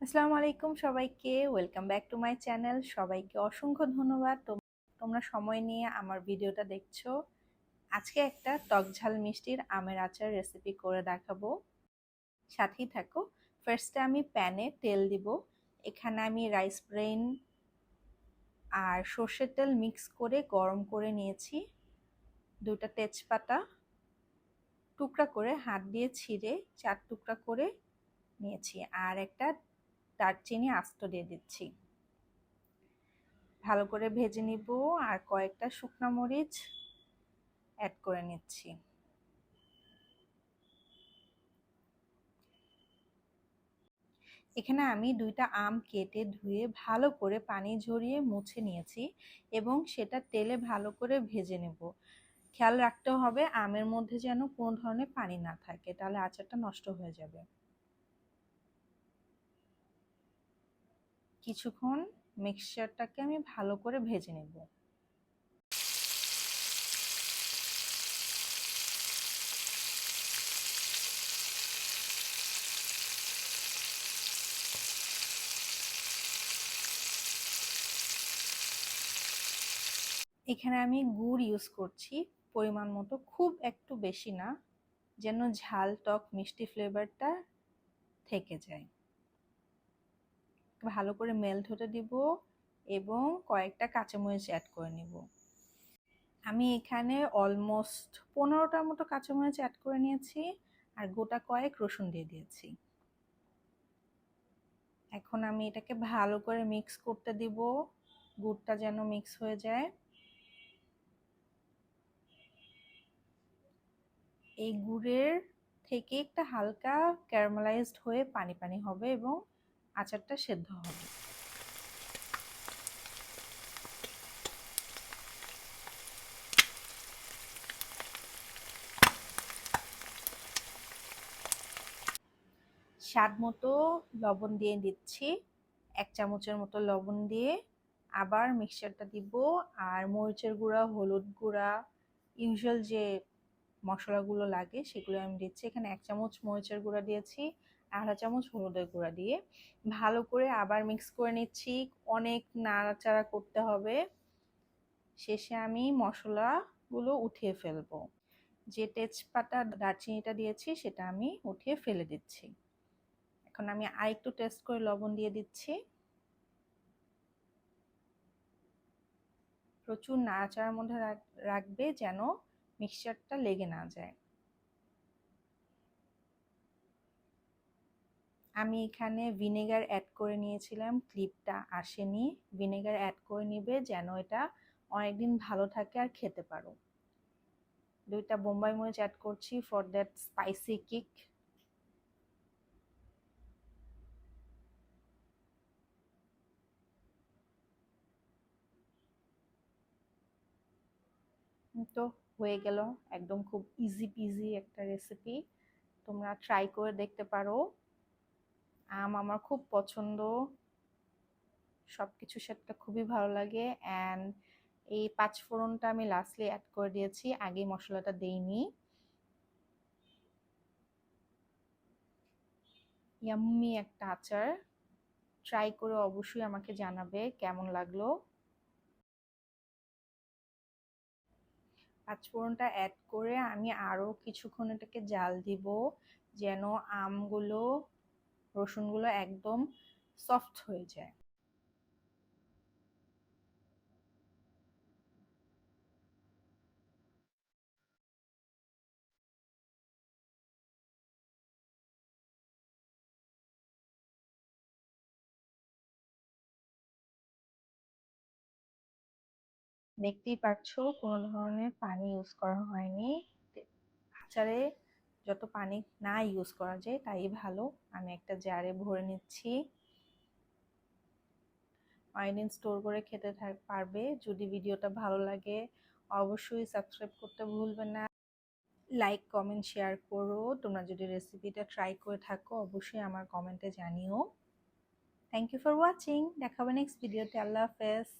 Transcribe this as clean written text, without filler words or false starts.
আসসালামু আলাইকুম সবাইকে, welcome back to my channel. সবাইকে অসংখ্য ধন্যবাদ তোমরা সময় নিয়ে আমার ভিডিওটা দেখছো। আজকে একটা টক ঝাল মিষ্টির আমের আচার রেসিপি করে দেখাবো, সাথেই থাকো। ফার্স্টে আমি প্যানে তেল দিব। এখানে আমি রাইস ব্রেন আর সর্ষের তেল মিক্স করে গরম করে নিয়েছি। দুটা তেজপাতা টুকরা করে হাত দিয়ে ছিঁড়ে 4 টুকরা করে নিয়েছি, আর একটা দারচিনি আস্ত দিয়ে দিচ্ছি। ভালো করে ভেজে নিব আর কয়েকটা শুকনো মরিচ অ্যাড করে নিচ্ছি। এখানে আমি 2টা আম কেটে ধুয়ে ভালো করে পানি ঝরিয়ে মুছে নিয়েছি এবং সেটা তেলে ভালো করে ভেজে নেব। খেয়াল রাখতে হবে আমের মধ্যে যেন কোনো ধরনের পানি না থাকে, তাহলে আচারটা নষ্ট হয়ে যাবে। কিছুক্ষণ মিক্সচারটাকে আমি ভালো করে ভেজে নেব। এখানে আমি গুড় ইউজ করছি পরিমাণ মতো, খুব একটু বেশি না, যেন ঝাল টক মিষ্টি ফ্লেভারটা থেকে যায়। ভালো করে মেল্ট হতে দিব এবং কয়েকটা কাঁচামরিচ অ্যাড করে নিব। আমি এখানে অলমোস্ট 15টার মতো কাঁচামরিচ অ্যাড করে নিয়েছি আর গোটা কয়েক রসুন দিয়ে দিয়েছি। এখন আমি এটাকে ভালো করে মিক্স করতে দিব, গুড়টা যেন মিক্স হয়ে যায়। এই গুড়ের থেকে একটা হালকা ক্যারামেলাইজড হয়ে পানি পানি হবে এবং আচারটা সেদ্ধ হবে। স্বাদ মতো লবণ দিয়ে দিচ্ছি, 1 চামচের মতো লবণ দিয়ে আবার মিক্সচারটা দিব। আর মরিচের গুঁড়া, হলুদ গুঁড়া, ইউজুয়াল যে মশলাগুলো লাগে সেগুলো আমি দিচ্ছি। এখানে 1 চামচ মরিচের গুঁড়া দিয়েছি, 1/2 চামচ হলুদের গুঁড়া দিয়ে ভালো করে আবার মিক্স করে নিচ্ছি। অনেক নাড়াচাড়া করতে হবে। শেষে আমি মশলাগুলো উঠিয়ে ফেলবো। যে তেজপাতা দারচিনিটা দিয়েছি সেটা আমি উঠিয়ে ফেলে দিচ্ছি। এখন আমি আরেকটু টেস্ট করে লবণ দিয়ে দিচ্ছি। প্রচুর নাড়াচাড়ার মধ্যে রাখবে যেন মিক্সচারটা লেগে না যায়। আমি এখানে ভিনেগার অ্যাড করে নিয়েছিলাম, ক্লিপটা আসেনি। ভিনেগার অ্যাড করে নিবে যেন এটা অনেকদিন ভালো থাকে আর খেতে পারো। 2টা বোম্বাই মরিচ অ্যাড করছি ফর দ্যাট স্পাইসি কিক। তো হয়ে গেল, একদম খুব ইজি পিজি একটা রেসিপি। তোমরা ট্রাই করে দেখতে পারো। আম আমার খুব পছন্দ, সবকিছুর সাথে খুবই ভালো লাগে। অ্যান্ড এই 5 ফোড়নটা আমি লাস্টলি অ্যাড করে দিয়েছি, আগে মশলাটা দেইনি। ইয়াম্মি একটা আচার, ট্রাই করে অবশ্যই আমাকে জানাবে কেমন লাগলো। 5 ফোড়নটা অ্যাড করে আমি আরো কিছুক্ষণ এটাকে জাল দিব যেন আমগুলো, রসুনগুলো একদম সফট হয়ে যায়। দেখতেই পাচ্ছো কোনো ধরনের পানি ইউজ করা হয়নি। আচারে যত পানি না ইউজ করা যায় তাই ভালো। আমি একটা জারে ভরে নিচ্ছি। অনেকদিন স্টোর করে খেতে পারবে। যদি ভিডিওটা ভালো লাগে অবশ্যই সাবস্ক্রাইব করতে ভুলবে না। লাইক কমেন্ট শেয়ার করো। তোমরা যদি রেসিপিটা ট্রাই করে থাকো অবশ্যই আমার কমেন্টে জানিও। Thank you for watching. দেখা হবে নেক্সট ভিডিওতে। আল্লাহ হাফেজ।